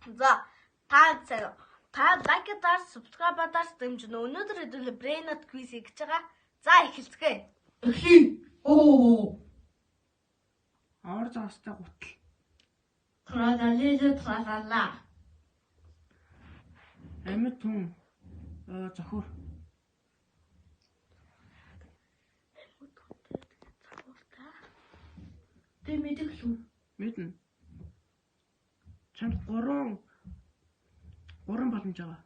За та лайкадаар subscribe-аар дэмжинэ. Өнөөдөр хэдүүлээ brain not quiz хийж байгаа. За эхэлцгээе. Ор заастай гутал. Тралала. Амьд хүн зохиор. Тэ мэдээлүү. Мэднэ. Чамд 3 боломж байгаа.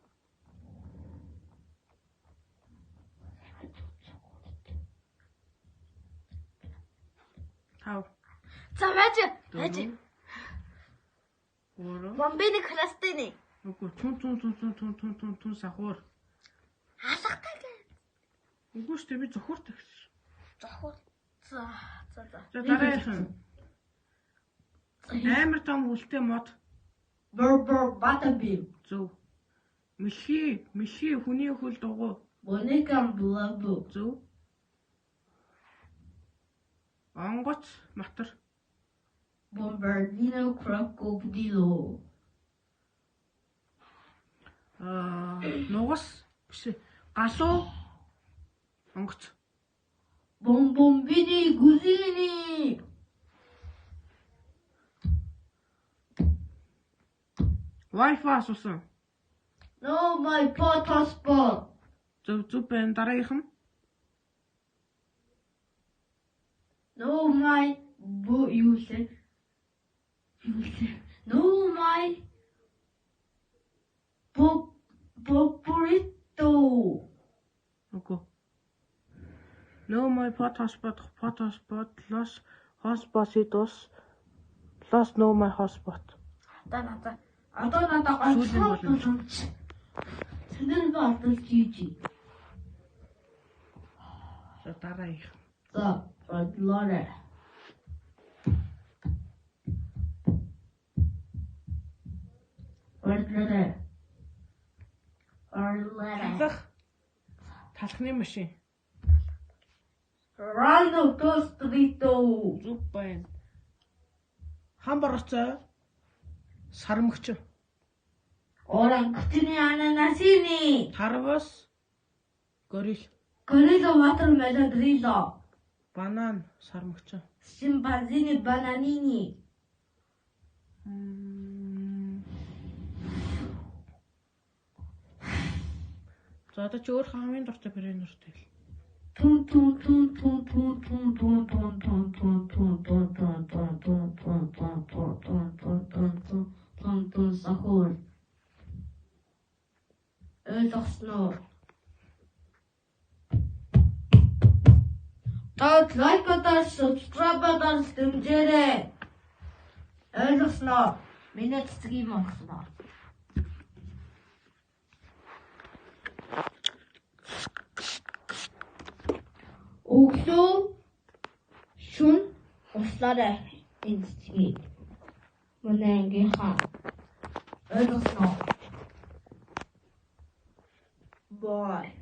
Тав. За байж. Бомбины кластны. Үгүй тун сахуур. Алхахтай гэ. Үгүй шүү дээ би зохиортой гэсэн. Зохиор. За. Дараагийн. Амар том үлтэй мод. Батаби. Зөв. Миши хүний хөл дугуй. Монекам блабу. Зөв. Онгоц матар. Bombardino crocodilo. Нугас биш. Галуу. Онгоц. Бомбомбини гузини. Wi-Fi асуусан. No my hotspot. Зөв байна. Дараагийнх нь. No my user. No my poporito. Үгүй. No my hotspot los hospocitos los no my hotspot. Одоо надад гонцлог. Тэндэр баатал чижи. За дараагийнх. За, бодлоо. Талхны машин. Rhino Tostrito. Зүг байна. Хамбарцаа сармөгч. Орангутны ананасины. Тарвас горил. Gorilla watermelon grillo. Банан сармөгч. Шимпанзини бананини. За одоо ч өөр хамгийн дуртай брэндтэй л. Тун. Сахур. Ойлгосноо. Лайкадаа subscribe-аар дэмжээрэй. Ойлгосноо. Миний цэцгийг монголноо. Өглөө шүн услаарай энэ цэцгийг. Мөнэнгийнхаа. Ойлгосноо. Bye.